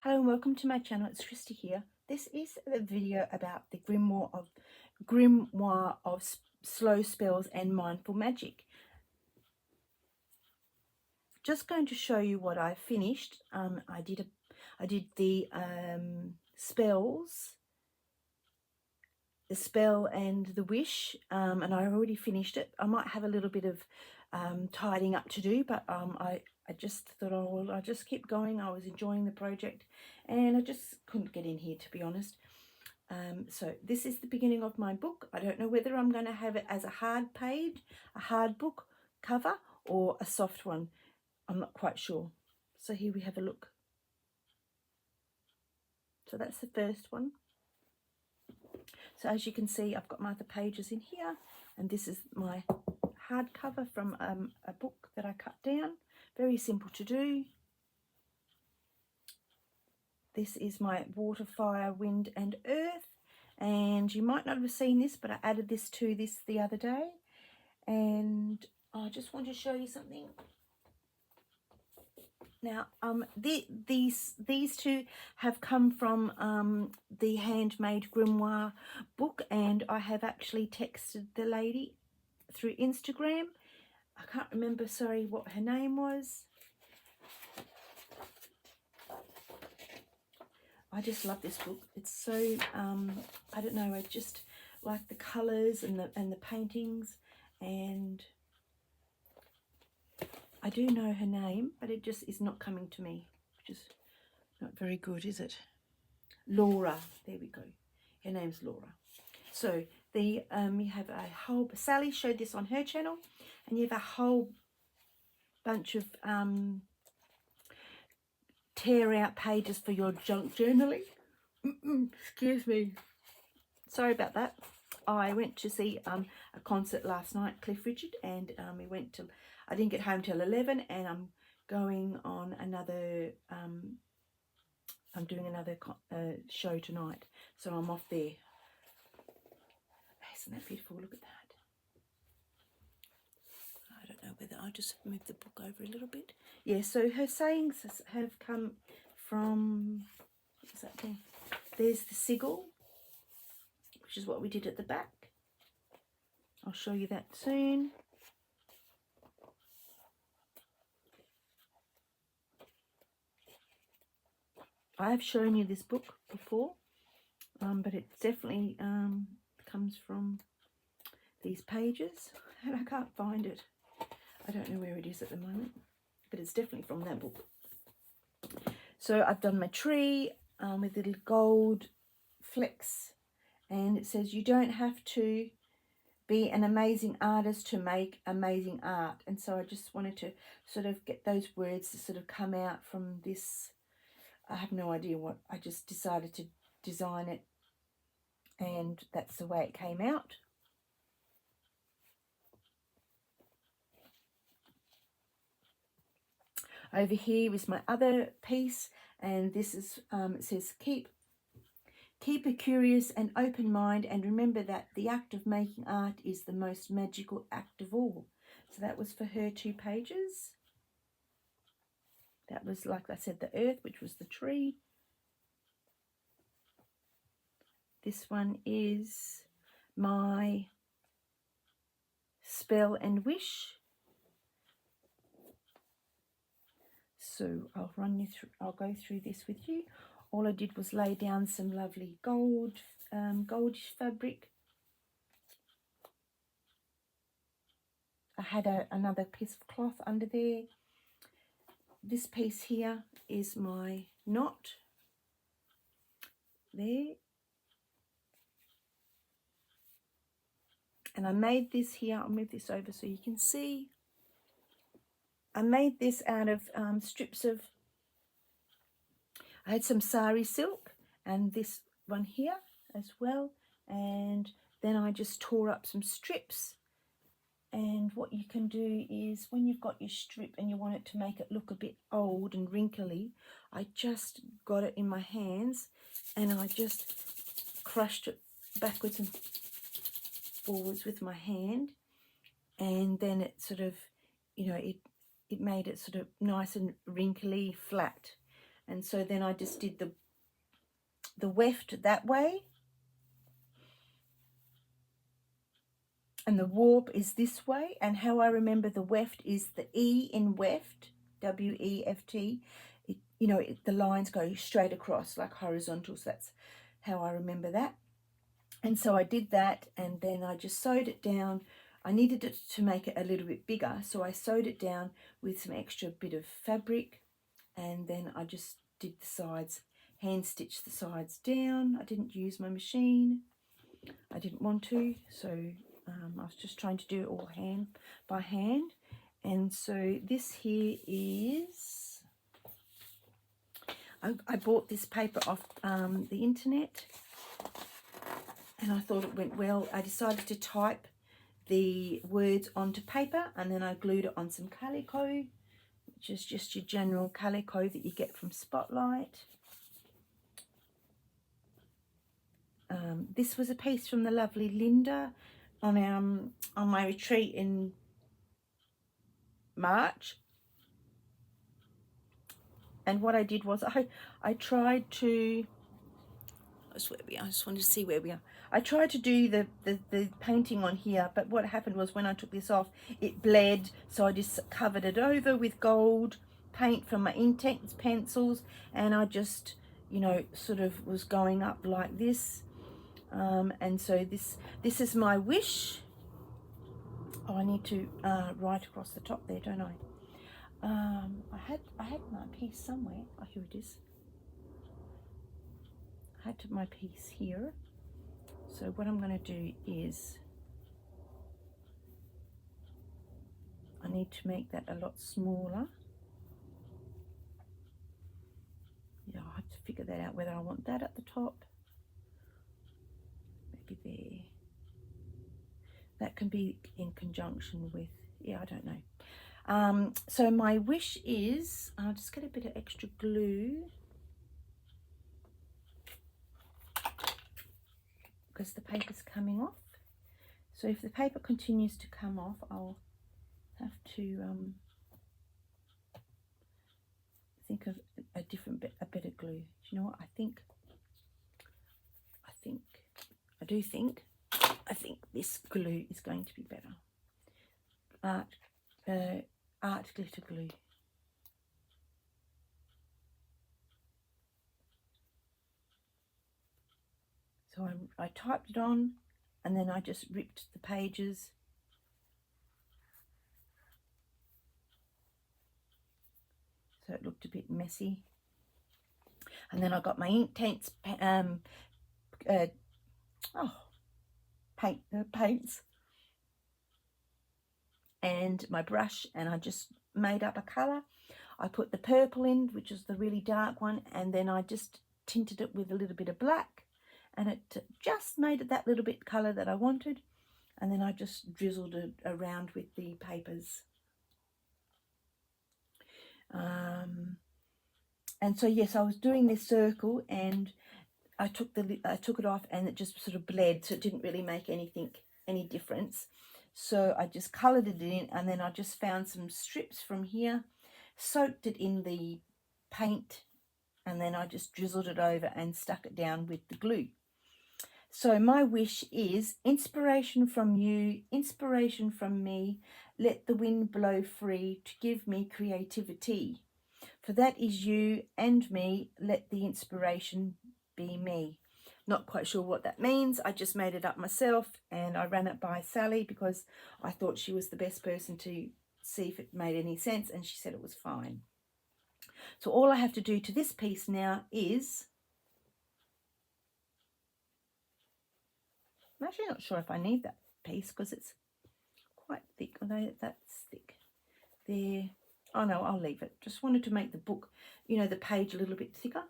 Hello and welcome to my channel. It's Kristy here. This is a video about the grimoire of slow spells and mindful magic. Just going to show you what I finished. I did the spells, the spell and the wish, and I already finished it. I might have a little bit of tidying up to do, but I just thought, oh, well, I'll just keep going. I was enjoying the project and I just couldn't get in here, to be honest. So this is the beginning of my book. I don't know whether I'm going to have it as a hard page, a hard book cover, or a soft one. I'm not quite sure. So here we have a look. So that's the first one. So as you can see, I've got my other pages in here, and this is my hardcover from a book that I cut down. Very simple to do. This is my water, fire, wind and earth, and you might not have seen this, but I added this to this the other day, and I just want to show you something. Now, these two have come from the Handmade Grimoire book, and I have actually texted the lady through Instagram. I can't remember, sorry, what her name was. I just love this book. It's so, I don't know, I just like the colours and the paintings, and I do know her name, but it just is not coming to me, which is not very good, is it? Laura, there we go. Her name's Laura. So you have a whole, Sally showed this on her channel, and you have a whole bunch of tear out pages for your junk journaling. Excuse me. Sorry about that. I went to see a concert last night, Cliff Richard, and we went to, I didn't get home till 11, and I'm going on another, I'm doing another show tonight, so I'm off there. Isn't that beautiful? Look at that. I don't know whether I just move the book over a little bit. Yeah, so her sayings have come from, what's that thing? There's the sigil, which is what we did at the back. I'll show you that soon. I have shown you this book before, but it definitely comes from these pages, and I can't find it. I don't know where it is at the moment, but it's definitely from that book. So I've done my tree with little gold flecks, and it says you don't have to be an amazing artist to make amazing art. And so I just wanted to sort of get those words to sort of come out from this. I have no idea what, I just decided to design it, and that's the way it came out. Over here is my other piece, and this is, it says keep a curious and open mind, and remember that the act of making art is the most magical act of all. So that was for her 2 pages. That was, like I said, the earth, which was the tree. This one is my spell and wish. So I'll run you through, I'll go through this with you. All I did was lay down some lovely goldish fabric. I had another piece of cloth under there. This piece here is my knot. There. And I made this here, I'll move this over so you can see. I made this out of strips of, I had some sari silk and this one here as well, and then I just tore up some strips. And what you can do is, when you've got your strip and you want it to make it look a bit old and wrinkly, I just got it in my hands and I just crushed it backwards and forwards with my hand, and then it sort of, you know, it made it sort of nice and wrinkly, flat. And so then I just did the weft that way, and the warp is this way. And how I remember the weft is the E in weft, W-E-F-T. You know, the lines go straight across like horizontal, so that's how I remember that. And so I did that, and then I just sewed it down. I needed it to make it a little bit bigger, so I sewed it down with some extra bit of fabric, and then I just did the sides, hand stitched the sides down. I didn't use my machine. I didn't want to, so I was just trying to do it all by hand. And so this here is, I bought this paper off the internet, and I thought it went well. I decided to type the words onto paper, and then I glued it on some calico, which is just your general calico that you get from Spotlight. This was a piece from the lovely Linda on my retreat in March. And what I did was I tried to, that's where we are. I just wanted to see where we are. I tried to do the painting on here, but what happened was when I took this off, it bled, so I just covered it over with gold paint from my Inktense pencils, and I just, you know, sort of was going up like this. And so this is my wish. Oh, I need to write across the top there, don't I? I had my piece somewhere. Oh, here it is. I had my piece here. So what I'm going to do is I need to make that a lot smaller. Yeah, I have to figure that out, whether I want that at the top. Maybe there. That can be in conjunction with, yeah, I don't know. So my wish is, I'll just get a bit of extra glue, because the paper's coming off. So if the paper continues to come off, I'll have to think of a different bit, a bit of glue. Do you know what? I think this glue is going to be better. Art glitter glue. So I typed it on, and then I just ripped the pages. So it looked a bit messy. And then I got my Inktense paints and my brush, and I just made up a colour. I put the purple in, which is the really dark one, and then I just tinted it with a little bit of black, and it just made it that little bit colour that I wanted. And then I just drizzled it around with the papers. And so yes, I was doing this circle, and I took it off, and it just sort of bled, so it didn't really make any difference. So I just coloured it in, and then I just found some strips from here, soaked it in the paint, and then I just drizzled it over and stuck it down with the glue. So my wish is inspiration from you, inspiration from me. Let the wind blow free to give me creativity. For that is you and me. Let the inspiration be me. Not quite sure what that means. I just made it up myself, and I ran it by Sally because I thought she was the best person to see if it made any sense, and she said it was fine. So all I have to do to this piece now is, I'm actually not sure if I need that piece because it's quite thick, although that's thick. There. Oh no, I'll leave it. Just wanted to make the book, you know, the page a little bit thicker.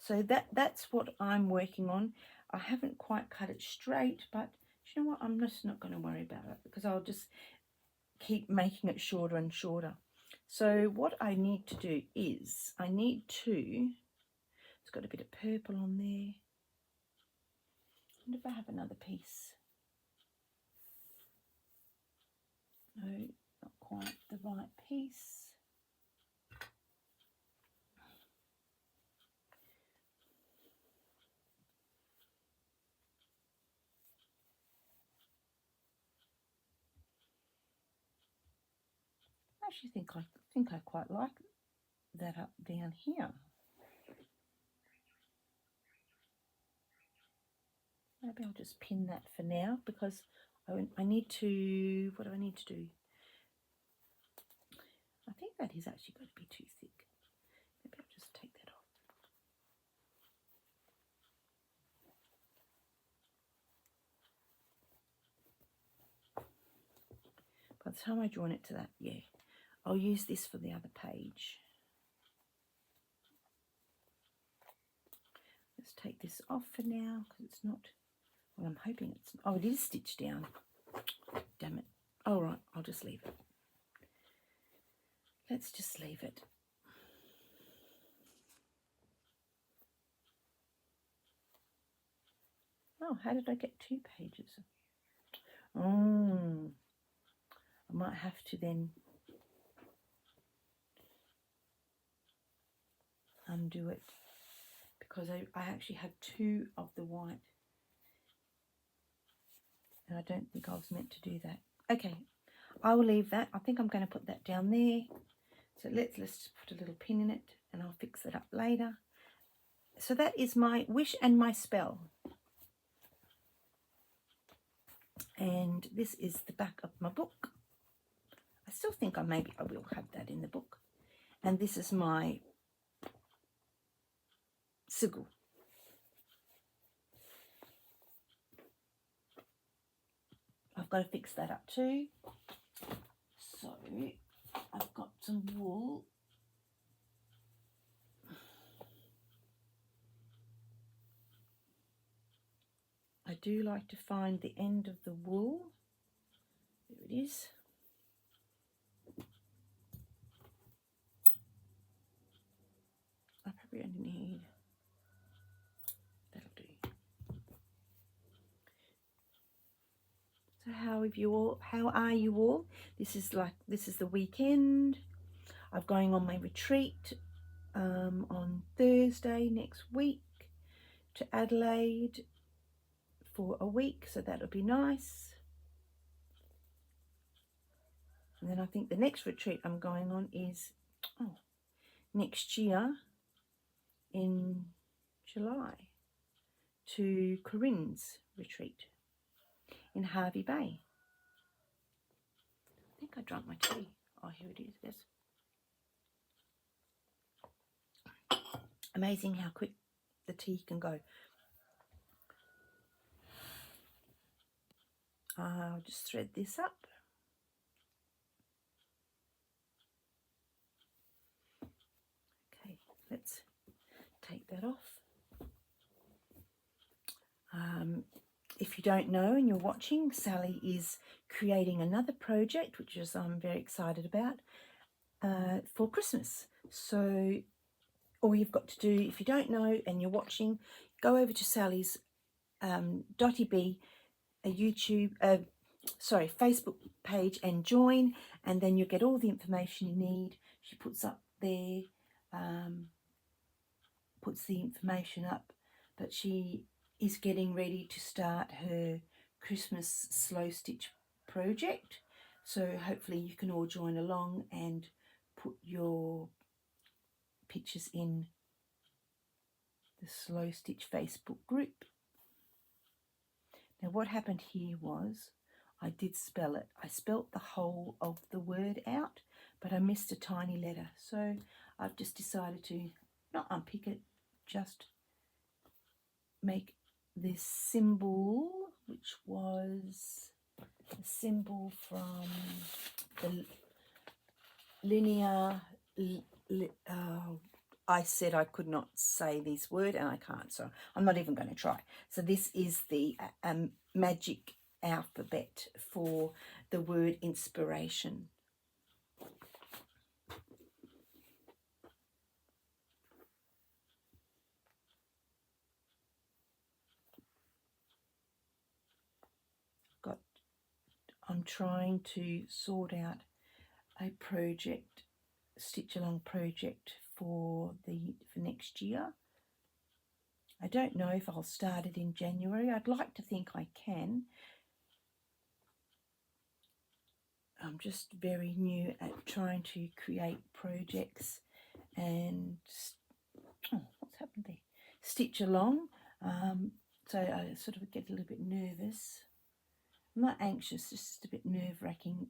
So that's what I'm working on. I haven't quite cut it straight, but you know what? I'm just not going to worry about it because I'll just keep making it shorter and shorter. So what I need to do is I need to, it's got a bit of purple on there. I wonder if I have another piece. No, not quite the right piece. actually think I quite like that up down here. Maybe I'll just pin that for now because I need to, what do I need to do? I think that is actually going to be too thick. Maybe I'll just take that off. By the time I join it to that, yeah, I'll use this for the other page. Let's take this off for now because it's not, well, I'm hoping it's, oh, it is stitched down. Damn it. All right, I'll just leave it. Let's just leave it. Oh, how did I get 2 pages? Oh, I might have to then undo it because I actually had 2 of the white and I don't think I was meant to do that. Okay, I will leave that. I think I'm going to put that down there. So let's just put a little pin in it and I'll fix it up later. So that is my wish and my spell. And this is the back of my book. I still think maybe I will have that in the book. And this is my sigil. I've got to fix that up too. So I've got some wool. I do like to find the end of the wool. There it is. I probably only need, that'll do. So how are you all? This is the weekend. I'm going on my retreat on Thursday next week to Adelaide for a week, so that'll be nice. And then I think the next retreat I'm going on is next year in July to Corinne's retreat in Hervey Bay. I think I drank my tea. Oh, here it is. Yes. Amazing how quick the tea can go. I'll just thread this up. Okay, let's take that off. If you don't know and you're watching, Sally is creating another project, which is I'm very excited about, for Christmas. So all you've got to do, if you don't know and you're watching, go over to Sally's dottybeevintage Facebook page and join, and then you'll get all the information you need. She puts up there, puts the information up, but she is getting ready to start her Christmas slow stitch project. So hopefully you can all join along and put your pictures in the Slow Stitch Facebook group. Now what happened here was I did spell it. I spelt the whole of the word out, but I missed a tiny letter. So I've just decided to not unpick it, just make this symbol, which was a symbol from the linear, I said I could not say this word and I can't, so I'm not even going to try. So this is the Magick alphabet for the word inspiration. I'm trying to sort out a project, stitch along project for next year. I don't know if I'll start it in January. I'd like to think I can. I'm just very new at trying to create projects and, oh, what's happened there? Stitch along. So I sort of get a little bit nervous. I'm not anxious, just a bit nerve-wracking,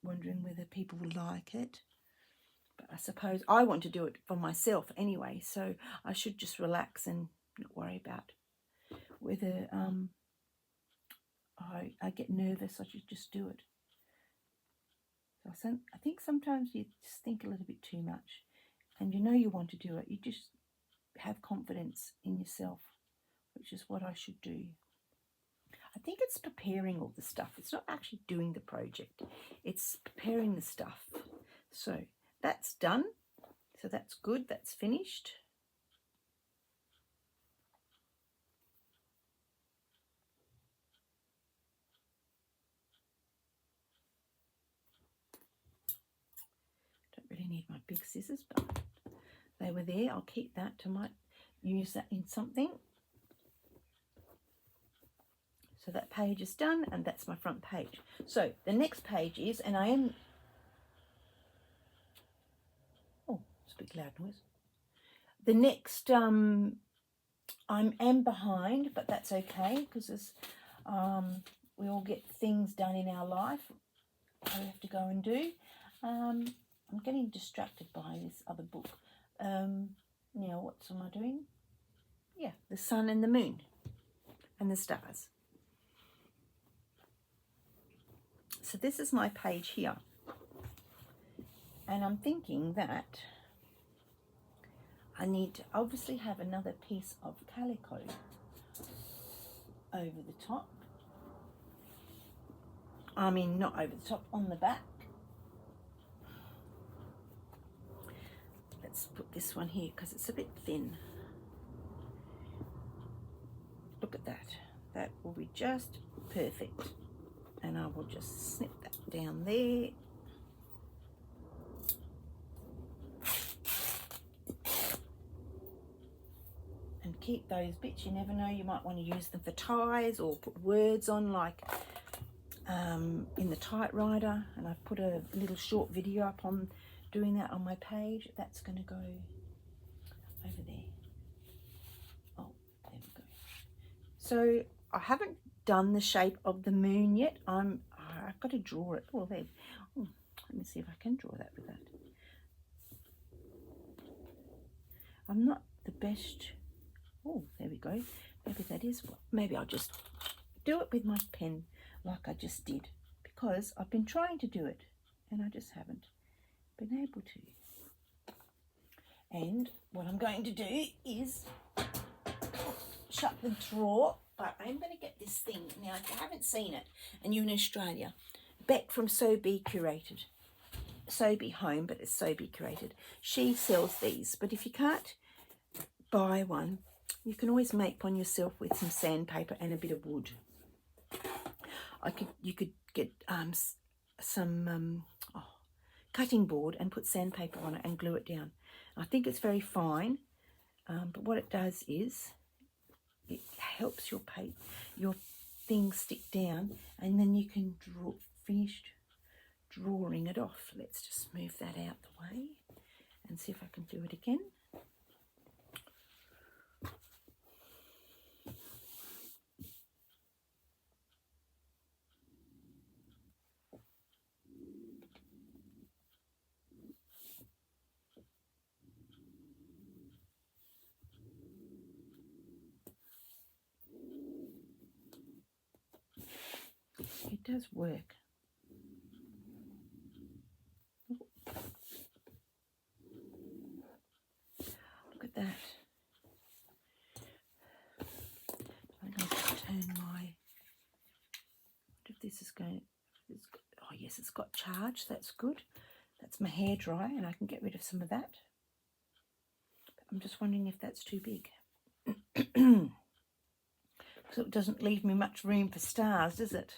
wondering whether people will like it. But I suppose I want to do it for myself anyway, so I should just relax and not worry about whether I get nervous. I should just do it. So I think sometimes you just think a little bit too much, and you know you want to do it. You just have confidence in yourself, which is what I should do. I think it's preparing all the stuff. It's not actually doing the project. It's preparing the stuff. So that's done. So that's good. That's finished. Don't really need my big scissors, but they were there. I'll keep that to use that in something. So that page is done, and that's my front page. So the next page is, and I am, oh, it's a big loud noise. The next, I am behind, but that's okay, because we all get things done in our life we have to go and do. I'm getting distracted by this other book. Now, what am I doing? Yeah, the sun and the moon and the stars. So this is my page here, and I'm thinking that I need to obviously have another piece of calico over the top. I mean, not over the top, on the back. Let's put this one here because it's a bit thin. Look at that. That will be just perfect. And I will just snip that down there. And keep those bits. You never know, you might want to use them for ties or put words on, like in the typewriter. And I've put a little short video up on doing that on my page. That's going to go over there. Oh, there we go. So I haven't done the shape of the moon yet. I've got to draw it. Oh, there. Oh, let me see if I can draw that with that. I'm not the best. Oh, there we go. Maybe that is what. Maybe I'll just do it with my pen like I just did, because I've been trying to do it and I just haven't been able to. And what I'm going to do is shut the drawer. But I'm going to get this thing. Now, if you haven't seen it, and you're in Australia, Beck from Sewbits-Kristy, Sewby Home, but it's Sewbits-Kristy. She sells these, but if you can't buy one, you can always make one yourself with some sandpaper and a bit of wood. You could get some cutting board and put sandpaper on it and glue it down. I think it's very fine, but what it does is it helps your things stick down, and then you can finish drawing it off. Let's just move that out the way and see if I can do it again. It does work. Look at that. I'm going to turn my. What if this is going? Oh yes, it's got charge. That's good. That's my hair dry, and I can get rid of some of that. But I'm just wondering if that's too big. So it doesn't leave me much room for stars, does it?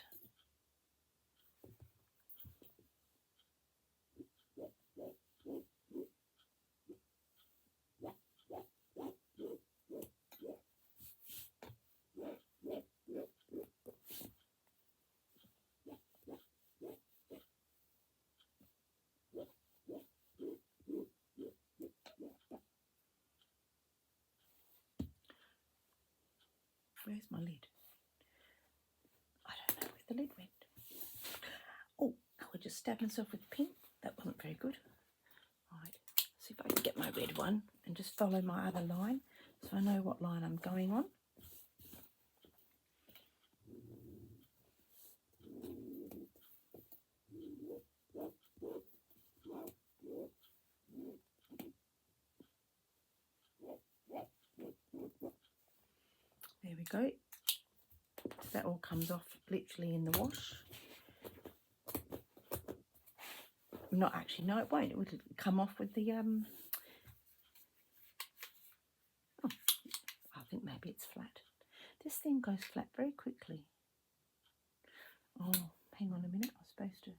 Where's my lid? I don't know where the lid went. Oh, I just stabbed myself with the pin. That wasn't very good. Right, see if I can get my red one and just follow my other line so I know what line I'm going on. There we go. So that all comes off literally in the wash. Not actually, no, it won't. It will come off with the oh, I think maybe it's flat. This thing goes flat very quickly. Oh, hang on a minute. I was supposed to.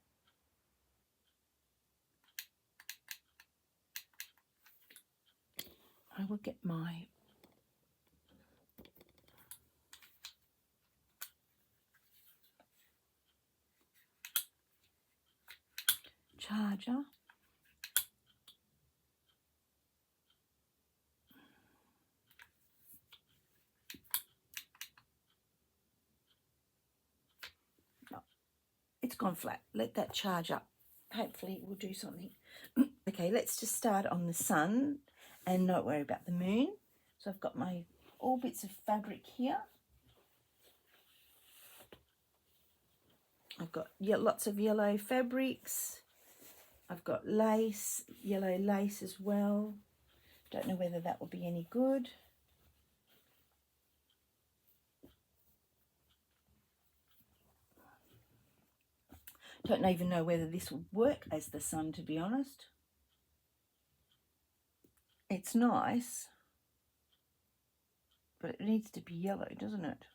I will get my charger. No, it's gone flat. Let that charge up. Hopefully it will do something. Okay, let's just start on the sun and not worry about the moon. So I've got my all bits of fabric here. I've got lots of yellow fabrics. I've got lace, yellow lace as well. Don't know whether that will be any good. Don't even know whether this will work as the sun, to be honest. It's nice, but it needs to be yellow, doesn't it?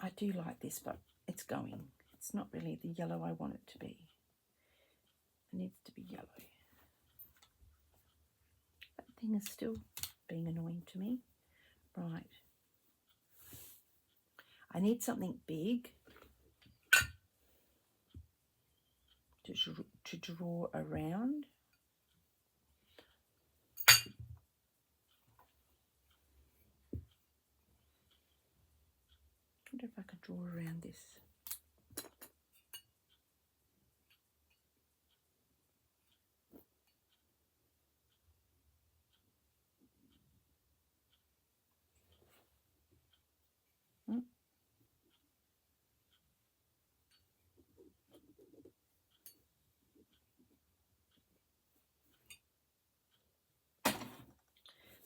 I do like this, but it's going. It's not really the yellow I want it to be. It needs to be yellow. That thing is still being annoying to me. Right. I need something big to draw around. I wonder if I could draw around this.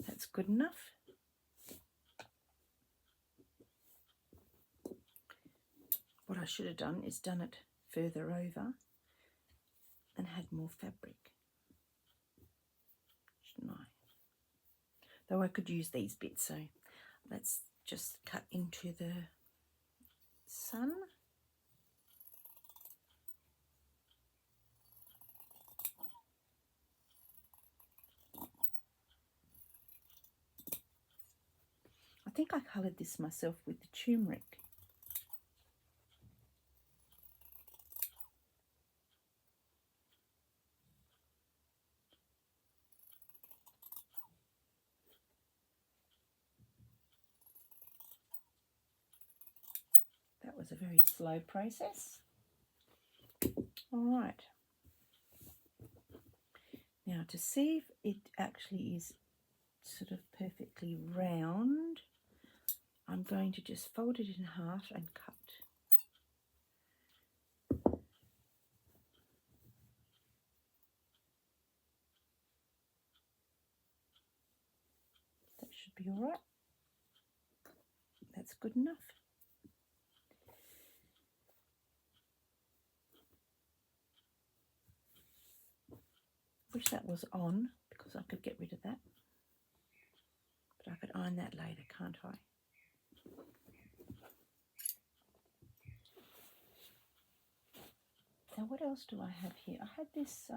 That's good enough. What I should have done is done it further over and had more fabric, shouldn't I? Though I could use these bits, so let's just cut into the sun. I think I coloured this myself with the turmeric. That was a very slow process. All right. Now to see if it actually is sort of perfectly round, I'm going to just fold it in half and cut. That should be all right. That's good enough. Wish that was on because I could get rid of that. But I could iron that later, can't I? Now what else do I have here? I had this,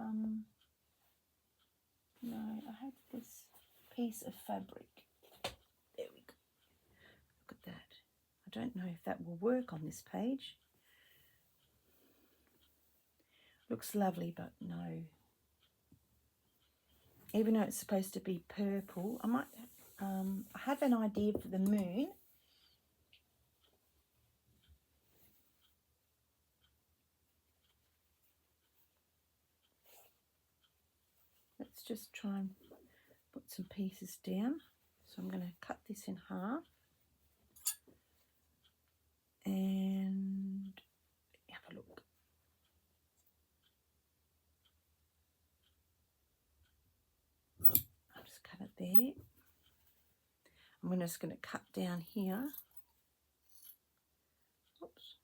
no, I had this piece of fabric. There we go. Look at that. I don't know if that will work on this page. Looks lovely, but no. even though it's supposed to be purple. I might I have an idea for the moon. Let's just try and put some pieces down. So I'm going to cut this in half and have a look. I'll just cut it there. I'm just going to cut down here. Oops.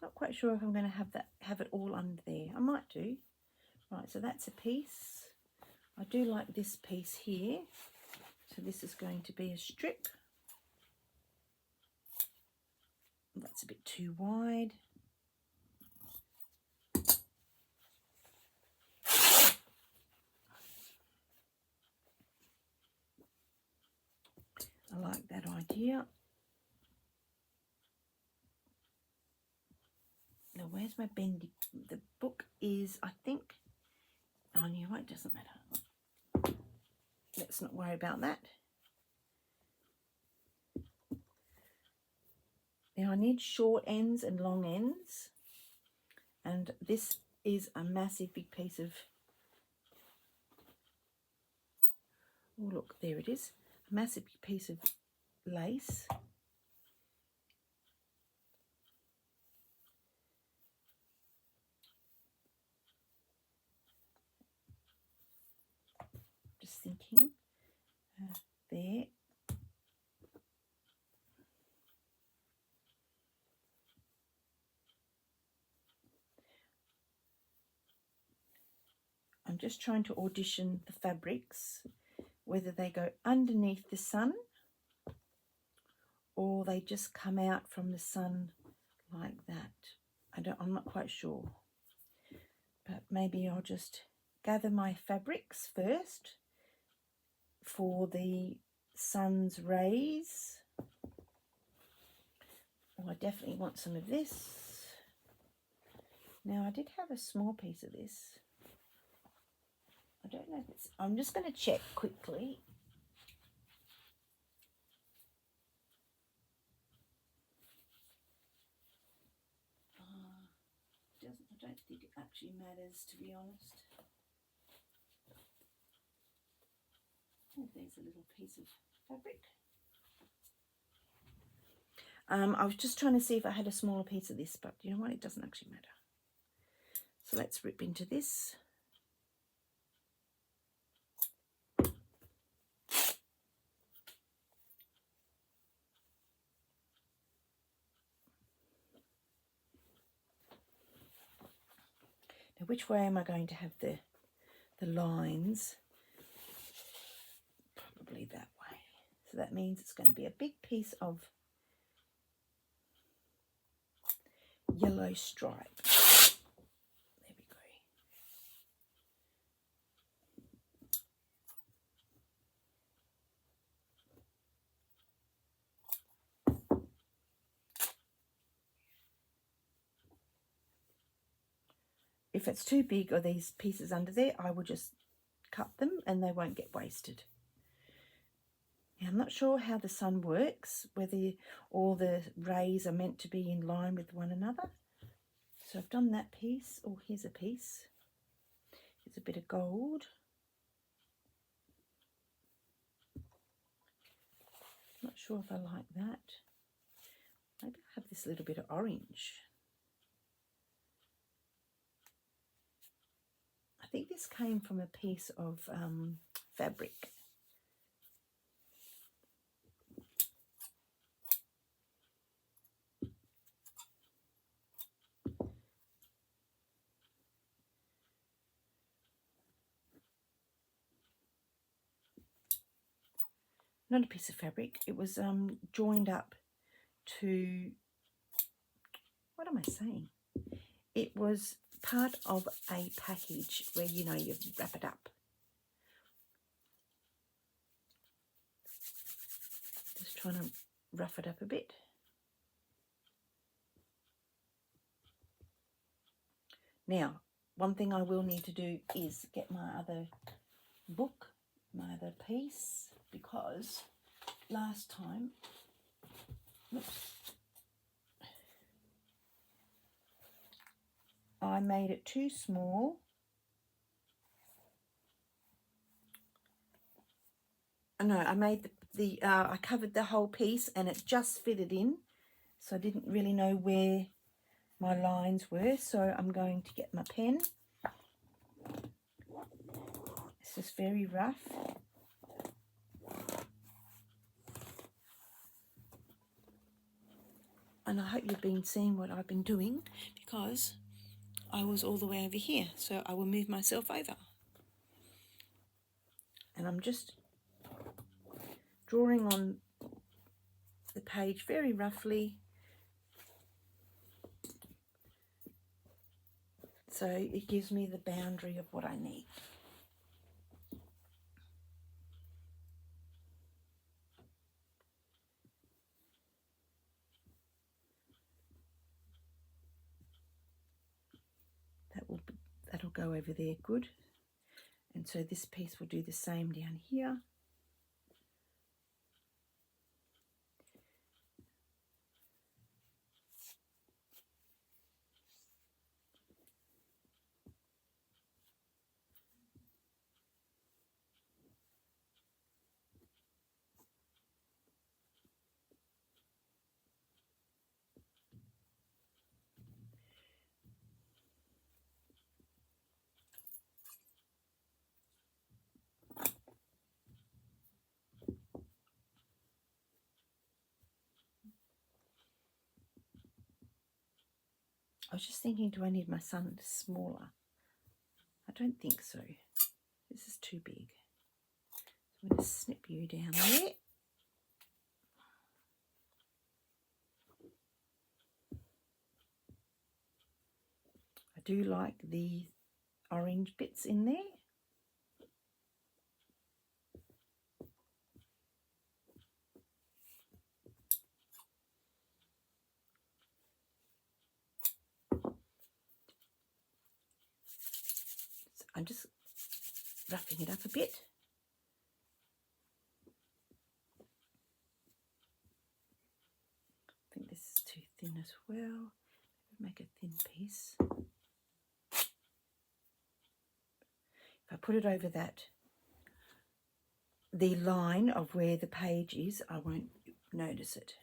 Not quite sure if I'm going to have it all under there. I might do. Right, so that's a piece. I do like this piece here. So this is going to be a strip. That's a bit too wide. I like that idea. Now, where's my bendy? The book is, I think, oh, no, it doesn't matter. Let's not worry about that. Now, I need short ends and long ends. And this is a massive big piece of, oh, look, there it is. A massive big piece of lace. Just thinking, there. I'm just trying to audition the fabrics, whether they go underneath the sun or they just come out from the sun like that. I'm not quite sure, but maybe I'll just gather my fabrics first for the sun's rays. Oh, I definitely want some of this. Now, I did have a small piece of this. I don't know if it's, I'm just going to check quickly. I don't think it actually matters, to be honest. Oh, there's a little piece of fabric. I was just trying to see if I had a smaller piece of this, but you know what? It doesn't actually matter. So let's rip into this. Now, which way am I going to have the lines? Probably that way. So that means it's going to be a big piece of yellow stripe. There we go. If it's too big or these pieces under there, I will just cut them and they won't get wasted. Now, I'm not sure how the sun works, whether all the rays are meant to be in line with one another. So I've done that piece. Oh, here's a piece. Here's a bit of gold. Not sure if I like that. Maybe I'll have this little bit of orange. I think this came from a piece of fabric. Not a piece of fabric. It was joined up to, what am I saying? It was part of a package where, you know, you wrap it up. Just trying to rough it up a bit. Now, one thing I will need to do is get my other book, my other piece, because last time, I made it too small. No, I made I covered the whole piece and it just fitted in, so I didn't really know where my lines were, so I'm going to get my pen. It's just very rough. And I hope you've been seeing what I've been doing, because I was all the way over here, so I will move myself over. And I'm just drawing on the page very roughly, so it gives me the boundary of what I need. That'll go over there good. And so this piece will do the same down here. I was just thinking, do I need my sun smaller? I don't think so. This is too big. I'm going to snip you down there. I do like the orange bits in there. So I'm just roughing it up a bit. I think this is too thin as well. Make a thin piece. If I put it over the line of where the page is, I won't notice it.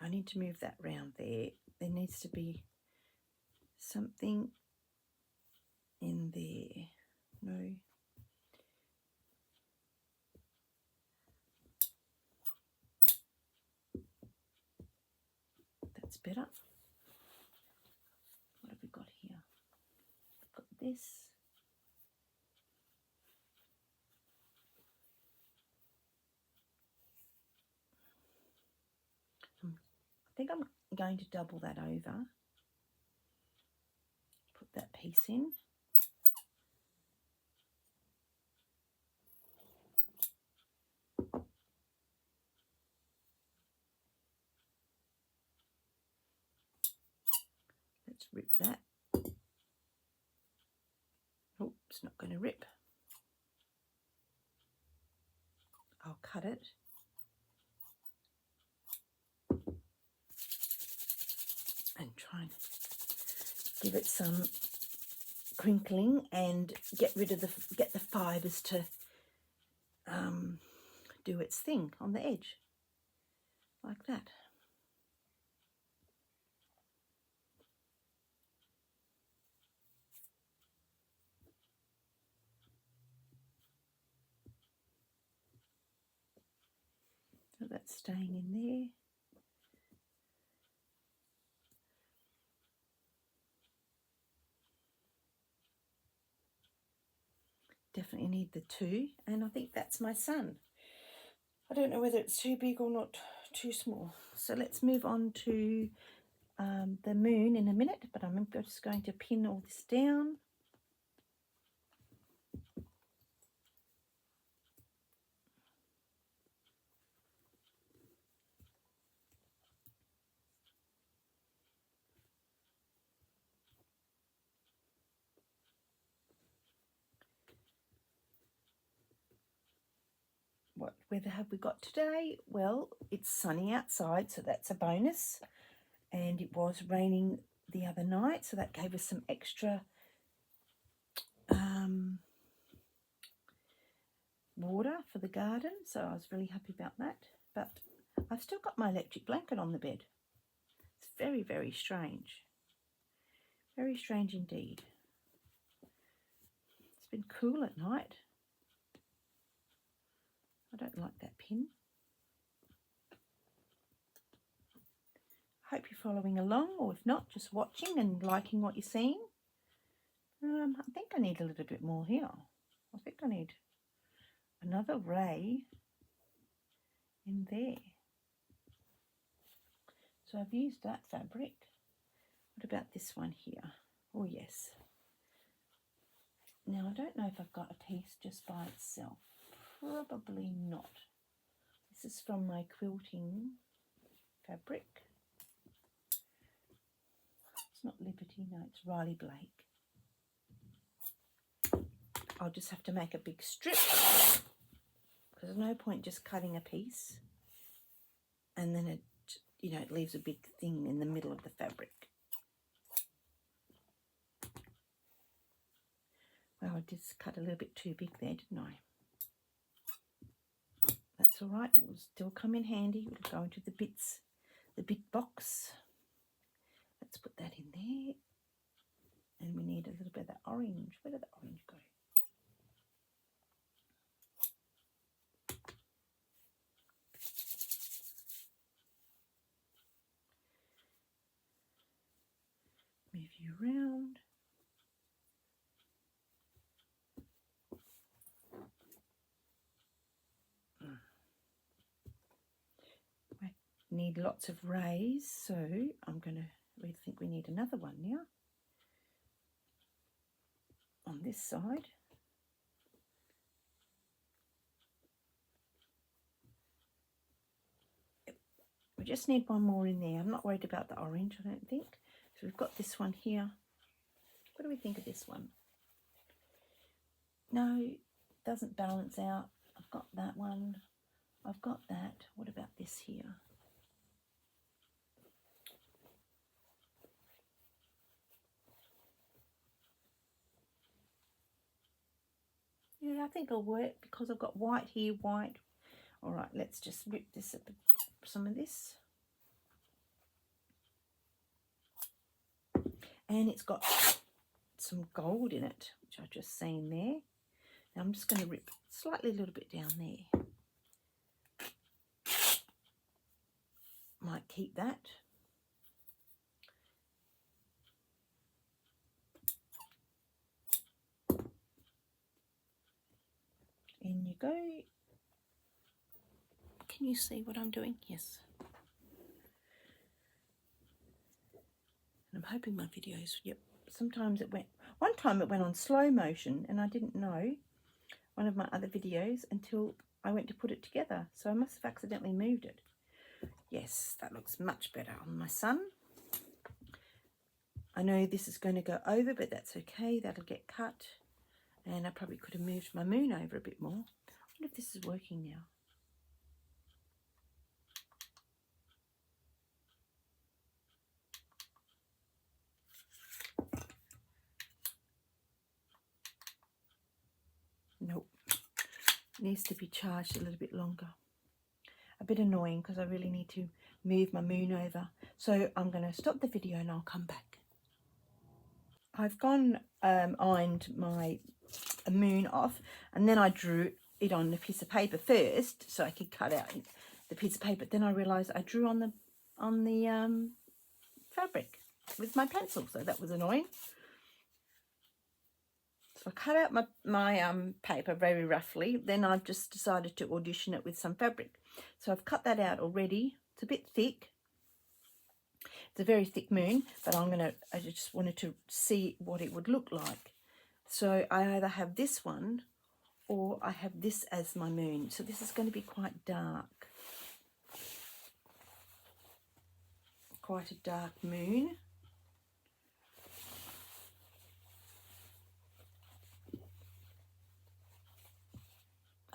I need to move that round there. There needs to be something in there. No. That's better. What have we got here? We've got this. I think I'm going to double that over. Put that piece in. Let's rip that. Oh, it's not going to rip. I'll cut it. And try and give it some crinkling and get the fibres to do its thing on the edge, like that. So that's staying in there. Definitely need the two, and I think that's my sun. I don't know whether it's too big or not too small. So let's move on to the moon in a minute, but I'm just going to pin all this down. What weather have we got today? Well, it's sunny outside, so that's a bonus. And it was raining the other night, so that gave us some extra water for the garden. So I was really happy about that. But I've still got my electric blanket on the bed. It's very, very strange. Very strange indeed. It's been cool at night. I don't like that pin. I hope you're following along, or if not, just watching and liking what you're seeing. I think I need a little bit more here. I think I need another ray in there. So I've used that fabric. What about this one here? Oh yes. Now I don't know if I've got a piece just by itself. Probably not. This is from my quilting fabric. It's not Liberty, no, it's Riley Blake. I'll just have to make a big strip, because there's no point just cutting a piece and then it, you know, it leaves a big thing in the middle of the fabric. Well, I did cut a little bit too big there, didn't I? That's all right, it will still come in handy. It'll go into the bits, the bit box. Let's put that in there. And we need a little bit of that orange. Where did the orange go? Move you around. We need lots of rays, so I'm going to really think we need another one now on this side. We just need one more in there. I'm not worried about the orange, I don't think. So we've got this one here. What do we think of this one? No, it doesn't balance out. I've got that one. I've got that. What about this here? Yeah, I think it'll work because I've got white here, white. All right, let's just rip this up, some of this. And it's got some gold in it, which I've just seen there. Now I'm just going to rip slightly a little bit down there. Might keep that. In you go. Can you see what I'm doing? Yes. And I'm hoping my videos, yep. Sometimes it went, one time it went on slow motion and I didn't know, one of my other videos, until I went to put it together. So I must have accidentally moved it. Yes, that looks much better on my son. I know this is going to go over, but that's okay. That'll get cut. And I probably could have moved my moon over a bit more. I wonder if this is working now. Nope. Needs to be charged a little bit longer. A bit annoying because I really need to move my moon over. So I'm going to stop the video and I'll come back. I've gone ironed my moon off, and then I drew it on a piece of paper first so I could cut out the piece of paper. Then I realised I drew on the fabric with my pencil, so that was annoying. So I cut out my paper very roughly. Then I've just decided to audition it with some fabric. So I've cut that out already. It's a bit thick. It's a very thick moon, but I just wanted to see what it would look like. So I either have this one or I have this as my moon. So this is going to be quite dark. Quite a dark moon.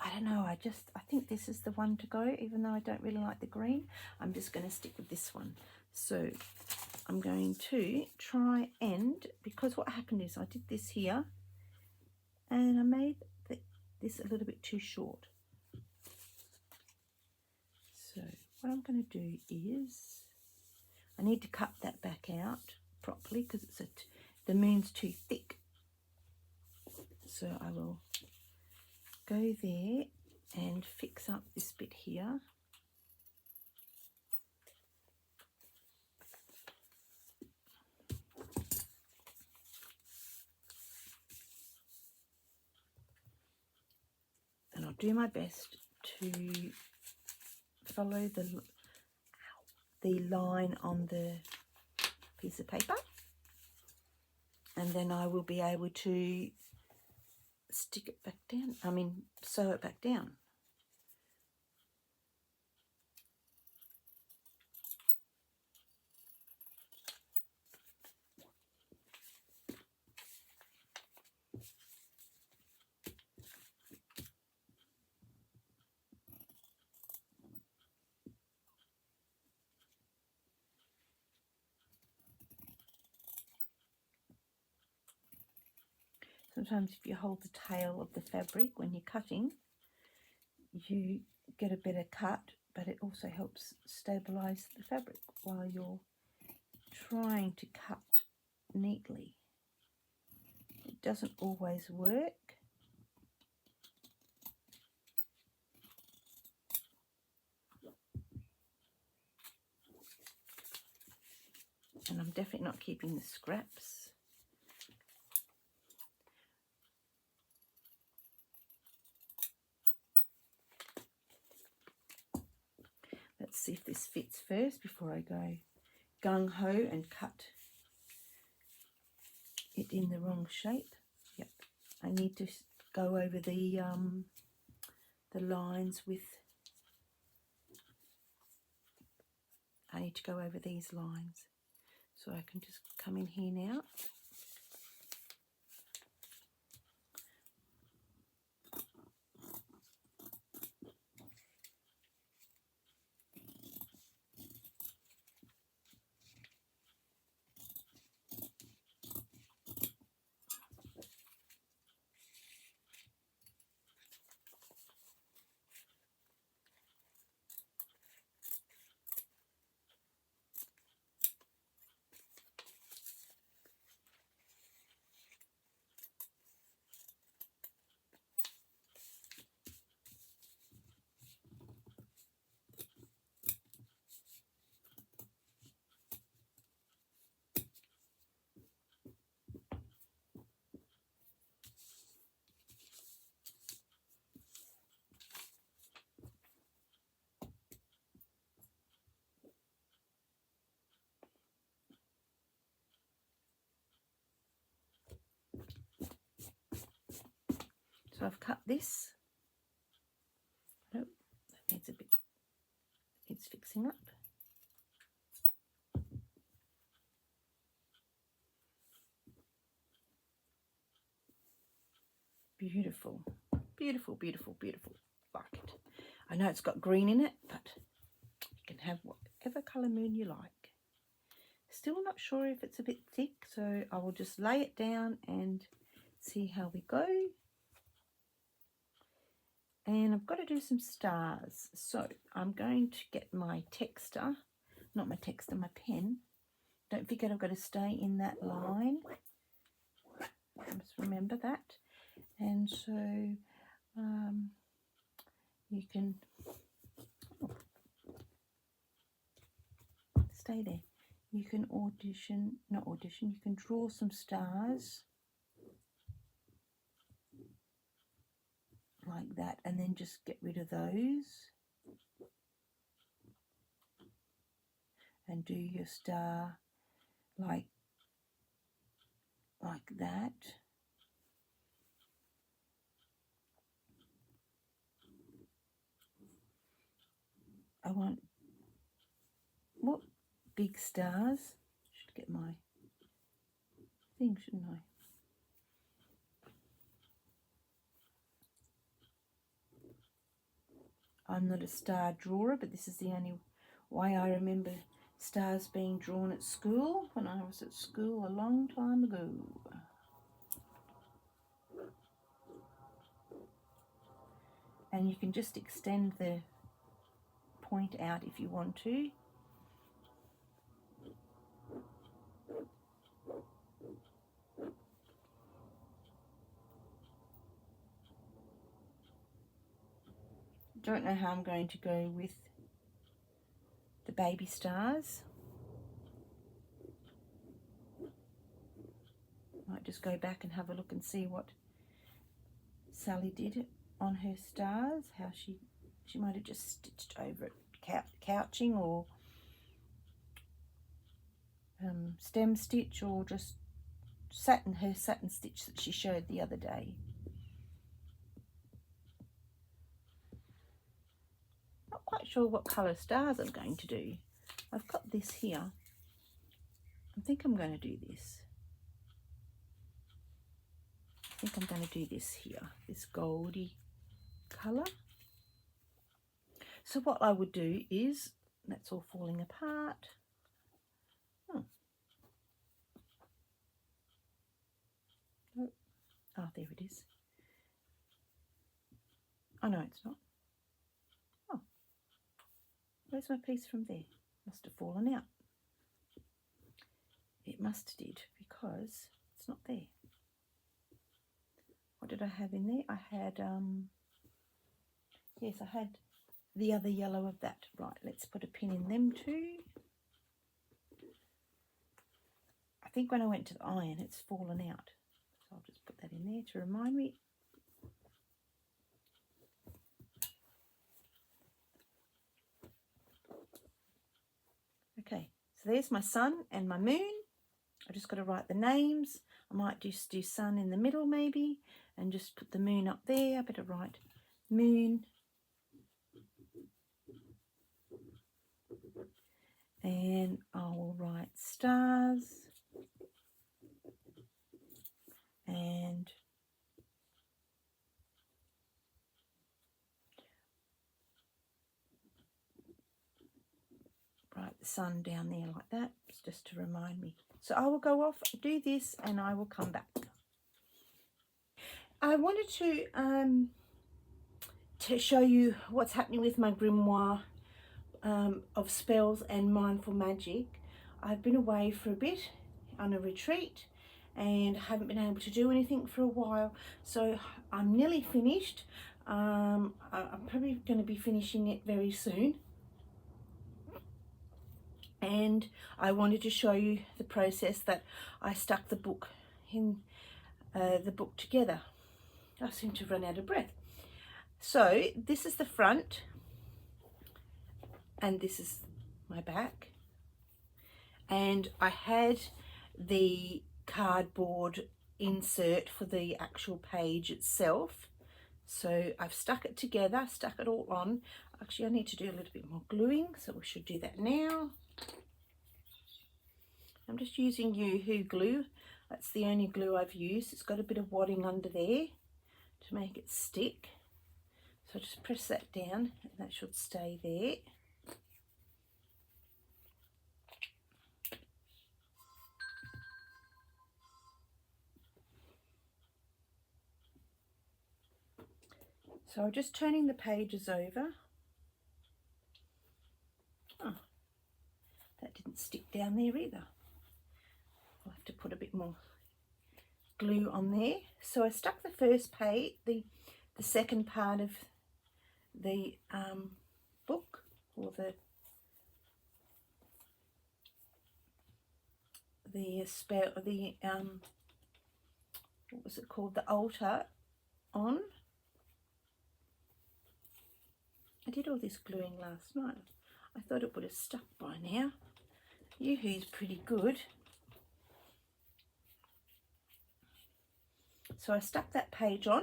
I don't know, I think this is the one to go, even though I don't really like the green. I'm just going to stick with this one. So I'm going to try and, because what happened is I did this here and I made this a little bit too short. So what I'm going to do is, I need to cut that back out properly because the moon's too thick. So I will go there and fix up this bit here. And I'll do my best to follow the line on the piece of paper, and then I will be able to stick it back down, sew it back down. Sometimes if you hold the tail of the fabric when you're cutting, you get a better cut, but it also helps stabilize the fabric while you're trying to cut neatly. It doesn't always work. And I'm definitely not keeping the scraps. Let's see if this fits first before I go gung-ho and cut it in the wrong shape. Yep, I need to go over the lines with, I need to go over these lines. So I can just come in here now. So I've cut this. Oh, that needs a bit, it's fixing up. Beautiful, beautiful, beautiful, beautiful. Like it. I know it's got green in it, but you can have whatever colour moon you like. Still not sure if it's a bit thick, so I will just lay it down and see how we go. And I've got to do some stars. So I'm going to get my texter, not my texter, my pen. Don't forget I've got to stay in that line. Just remember that. And so you can stay there. You can you can draw some stars like that, and then just get rid of those and do your star like that. I want big stars. Should get my thing, shouldn't I? I'm not a star drawer, but this is the only way I remember stars being drawn at school, when I was at school a long time ago. And you can just extend the point out if you want to. Don't know how I'm going to go with the baby stars. Might just go back and have a look and see what Sally did on her stars, how she might have just stitched over it, couching, or stem stitch, or just her satin stitch that she showed the other day. Not quite sure what colour stars I'm going to do. I've got this here. I think I'm going to do this. I think I'm going to do this here, this goldy colour. So what I would do is, that's all falling apart. Oh, there it is. Oh no, it's not. Oh, where's my piece from there? Must have fallen out. It must have did, because it's not there. What did I have in there? I had, yes, I had the other yellow of that. Right, let's put a pin in them too. I think when I went to the iron, it's fallen out. So I'll just put that in there to remind me. Okay, so there's my sun and my moon. I just got to write the names. I might just do sun in the middle maybe, and just put the moon up there. I better write moon. And I will write stars. And write the sun down there like that, just to remind me. So I will go off, do this, and I will come back. I wanted to show you what's happening with my grimoire of spells and mindful magic. I've been away for a bit on a retreat and haven't been able to do anything for a while, so I'm nearly finished. I'm probably going to be finishing it very soon, and I wanted to show you the process that I stuck the book together. I seem to run out of breath. So this is the front and this is my back, and I had the cardboard insert for the actual page itself, so I've stuck it together, stuck it all on. Actually, I need to do a little bit more gluing, so we should do that now. I'm just using Yoo-Hoo glue. That's the only glue I've used. It's got a bit of wadding under there to make it stick. So just press that down and that should stay there. So I'm just turning the pages over. Oh, that didn't stick down there either. I'll have to put a bit more glue on there. So I stuck the first page, the second part of the book, or the spell, the what was it called, the altar, on. I did all this gluing last night. I thought it would have stuck by now. Yoo-Hoo's pretty good. So I stuck that page on.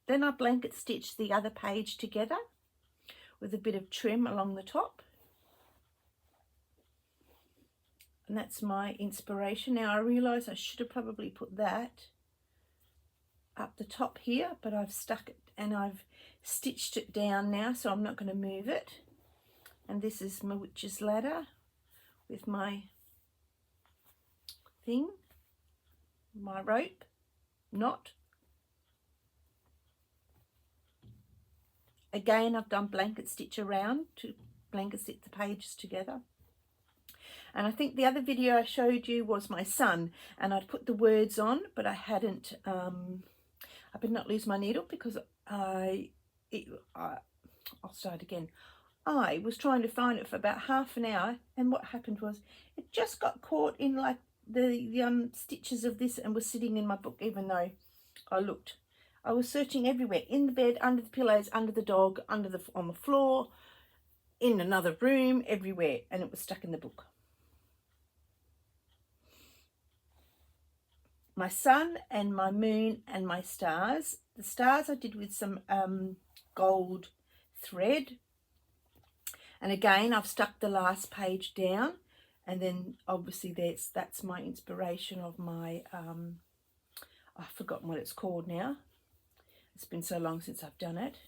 Then I blanket stitched the other page together with a bit of trim along the top. And that's my inspiration. Now I realise I should have probably put that up the top here, but I've stuck it and I've stitched it down now, so I'm not going to move it. And this is my witch's ladder with my thing, my rope knot. Again, I've done blanket stitch around to blanket stitch the pages together. And I think the other video I showed you was my son, and I'd put the words on, but I hadn't, I did not lose my needle because I'll start again. I was trying to find it for about half an hour, and what happened was it just got caught in like the stitches of this and was sitting in my book, even though I looked. I was searching everywhere, in the bed, under the pillows, under the dog, on the floor, in another room, everywhere, and it was stuck in the book. My sun and my moon and my stars. The stars I did with some gold thread. And again, I've stuck the last page down. And then obviously that's my inspiration of my, I've forgotten what it's called now. It's been so long since I've done it.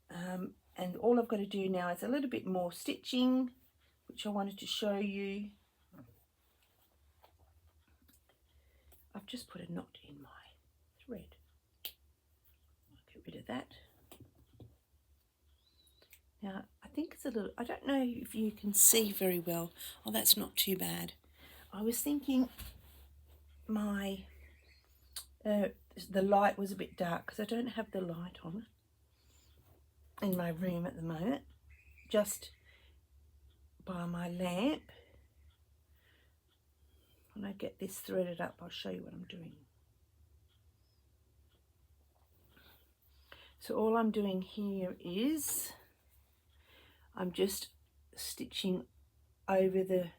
And all I've got to do now is a little bit more stitching, which I wanted to show you. I've just put a knot in my thread. I'll get rid of that. Now, I think it's a little, I don't know if you can see very well. Oh, that's not too bad. I was thinking my, the light was a bit dark because I don't have the light on in my room at the moment. Just by my lamp. When I get this threaded up, I'll show you what I'm doing. So all I'm doing here is I'm just stitching over the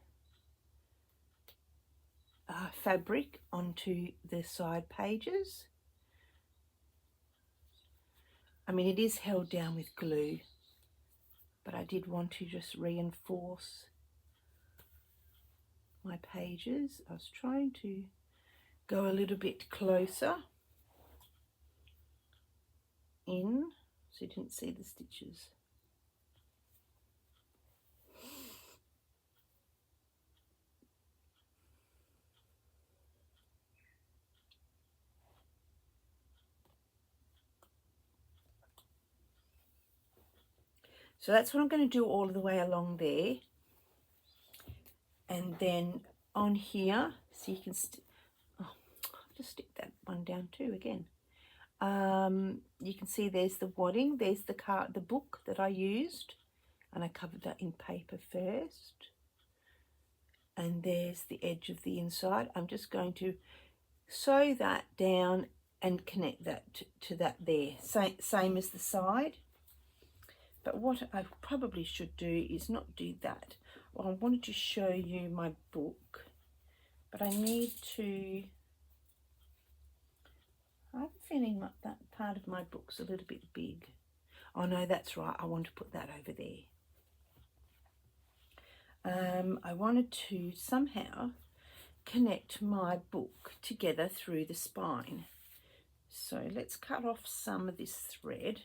fabric onto the side pages. I mean, it is held down with glue, but I did want to just reinforce my pages. I was trying to go a little bit closer in so you didn't see the stitches. So that's what I'm going to do all the way along there. And then on here, so you can, I'll just stick that one down too again. You can see there's the wadding, there's the book that I used, and I covered that in paper first. And there's the edge of the inside. I'm just going to sew that down and connect that to that there, same as the side. But what I probably should do is not do that. Well, I wanted to show you my book, but I need to, I'm feeling like that part of my book's a little bit big. Oh no, that's right, I want to put that over there. I wanted to somehow connect my book together through the spine. So let's cut off some of this thread.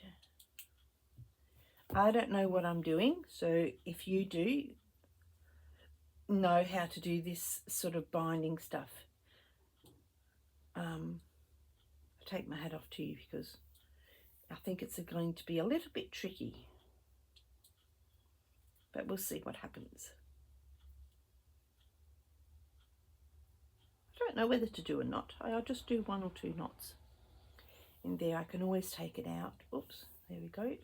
I don't know what I'm doing, so if you do know how to do this sort of binding stuff, I take my hat off to you, because I think it's going to be a little bit tricky, but we'll see what happens. I don't know whether to do a knot. I'll just do 1 or 2 knots in there. I can always take it out. Oops, there we go.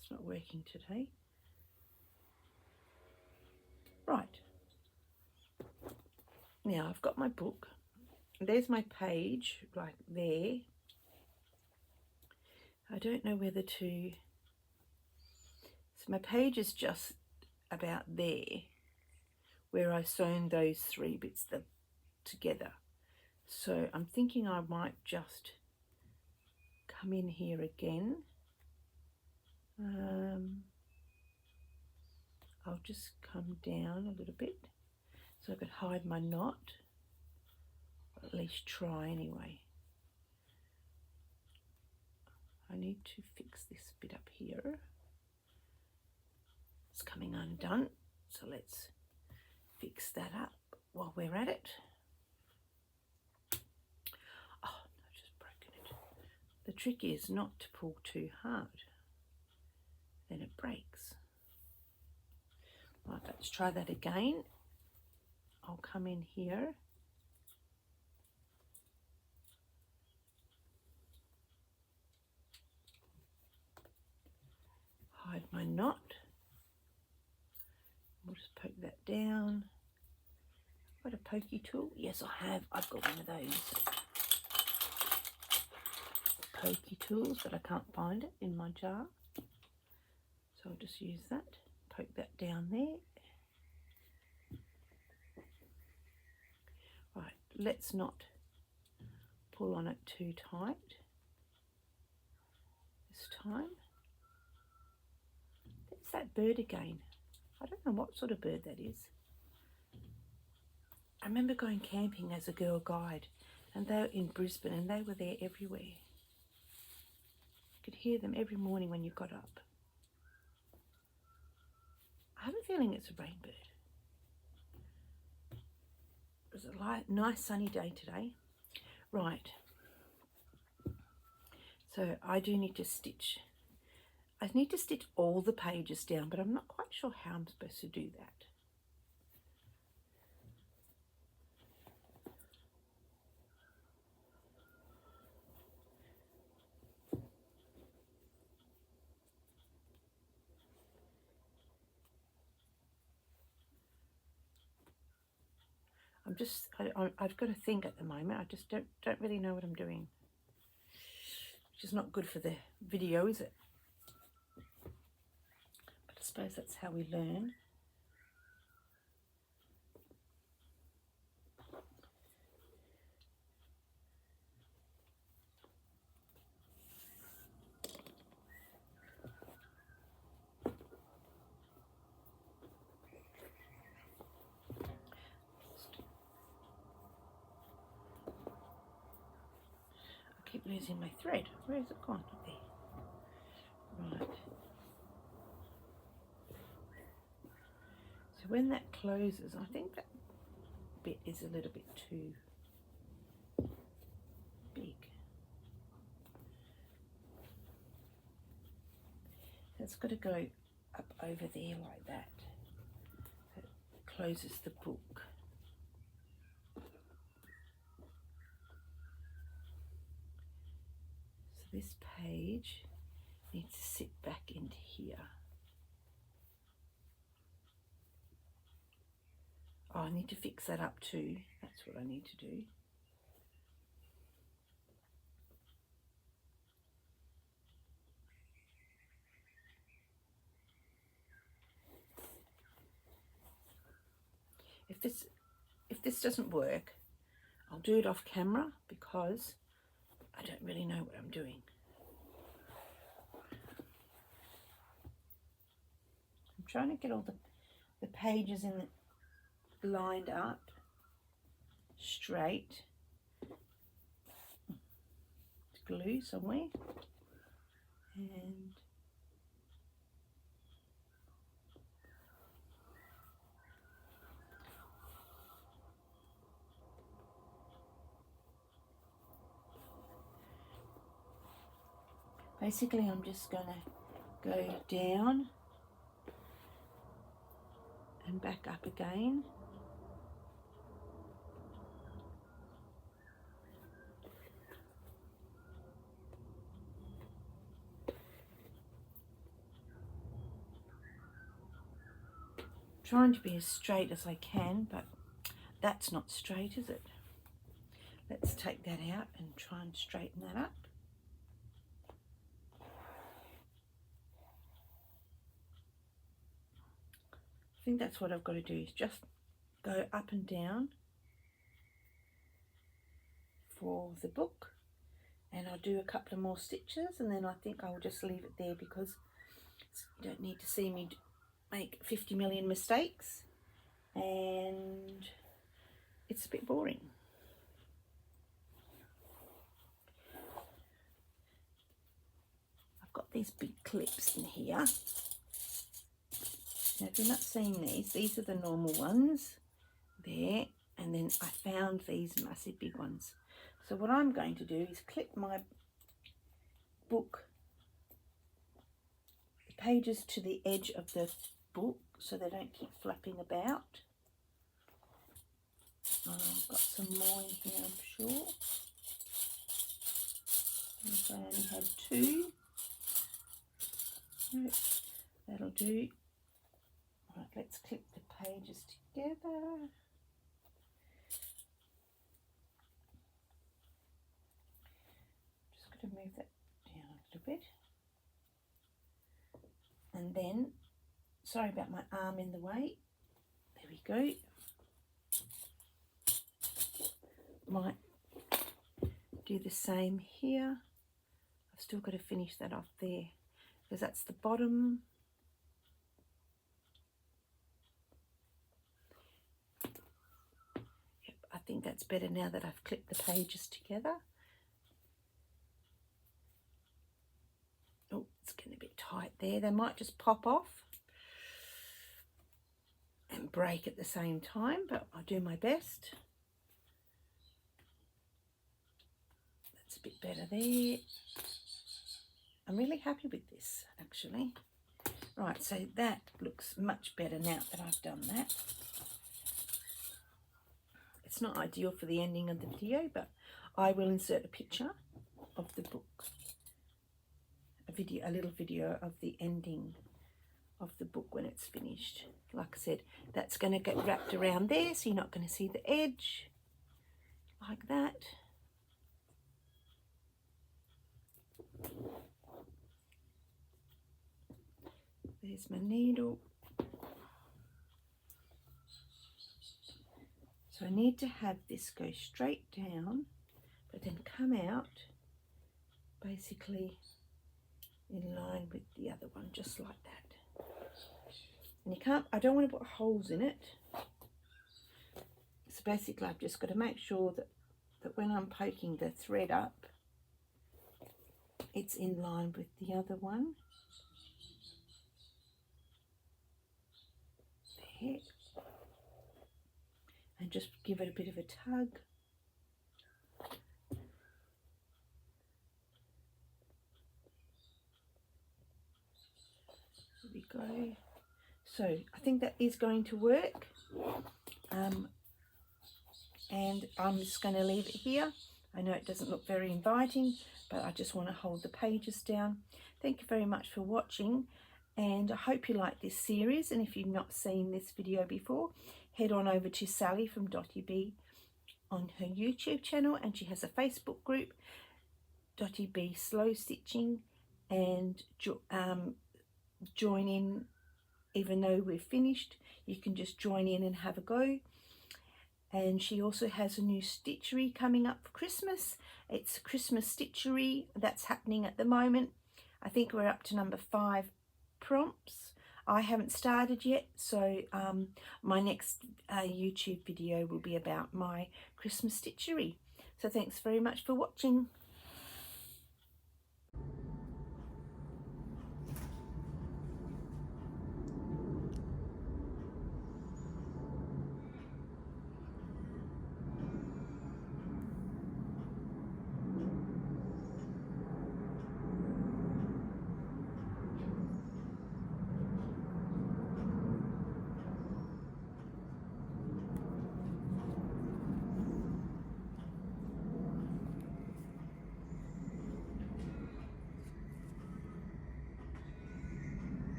It's not working today. Right. Now I've got my book. There's my page, like there. I don't know whether to... So my page is just about there, where I sewn those 3 bits together. So I'm thinking I might just come in here again. I'll just come down a little bit so I could hide my knot. at least try anyway. I need to fix this bit up here. It's coming undone, so let's fix that up while we're at it. Oh, I've just broken it. The trick is not to pull too hard, then it breaks. Right, let's try that again. I'll come in here. Hide my knot. We'll just poke that down. Got a pokey tool? Yes, I have. I've got one of those pokey tools, but I can't find it in my jar. So I'll just use that. Poke that down there. Right, let's not pull on it too tight this time. There's that bird again. I don't know what sort of bird that is. I remember going camping as a girl guide, and they were in Brisbane, and they were there everywhere. You could hear them every morning when you got up. I have a feeling it's a rainbird. It was a nice sunny day today. Right. So I do need to stitch. I need to stitch all the pages down, but I'm not quite sure how I'm supposed to do that. I've got to think at the moment. I just don't really know what I'm doing. Which is not good for the video, is it? But I suppose that's how we learn. I keep losing my thread. Where has it gone? Up there. Right. So when that closes, I think that bit is a little bit too big. It's got to go up over there like that. So it closes the book. So this page needs to sit back into here. Oh, I need to fix that up too. That's what I need to do. If this doesn't work, I'll do it off camera because I don't really know what I'm doing. I'm trying to get all the pages in lined up straight. Glue somewhere, and basically I'm just going to go down and back up again. Trying to be as straight as I can, but that's not straight, is it? Let's take that out and try and straighten that up. I think that's what I've got to do, is just go up and down for the book, and I'll do a couple of more stitches, and then I think I'll just leave it there because you don't need to see me make 50 million mistakes, and it's a bit boring. these big clips in here. Now, if you're not seeing these are the normal ones there, and then I found these massive big ones. So what I'm going to do is clip my book, the pages to the edge of the book so they don't keep flapping about. I've got some more in here, I'm sure. If I only had 2. Nope, that'll do. Right, let's clip the pages together. Just got to move that down a little bit. And then, sorry about my arm in the way. There we go. Might do the same here. I've still got to finish that off there because that's the bottom. Yep, I think that's better now that I've clipped the pages together. Oh, it's getting a bit tight there. They might just pop off and break at the same time, but I'll do my best. That's a bit better there. I'm really happy with this, actually. Right, so that looks much better now that I've done that. It's not ideal for the ending of the video, but I will insert a picture of the book. A little video of the ending of the book when it's finished. Like I said, that's going to get wrapped around there, so you're not going to see the edge like that. There's my needle. So I need to have this go straight down, but then come out basically in line with the other one, just like that. And you can't, I don't want to put holes in it. So basically I've just got to make sure that when I'm poking the thread up, it's in line with the other one. There. And just give it a bit of a tug. There we go. So I think that is going to work. And I'm just going to leave it here. I know it doesn't look very inviting, but I just want to hold the pages down. Thank you very much for watching, and I hope you like this series. And if you've not seen this video before, head on over to Sally from Dotty Bee on her YouTube channel, and she has a Facebook group, Dotty Bee Slowstitching, and join in. Even though we're finished, you can just join in and have a go. And she also has a new stitchery coming up for Christmas. It's a Christmas stitchery that's happening at the moment. I think we're up to number 5 prompts. I haven't started yet, so my next YouTube video will be about my Christmas stitchery. So thanks very much for watching.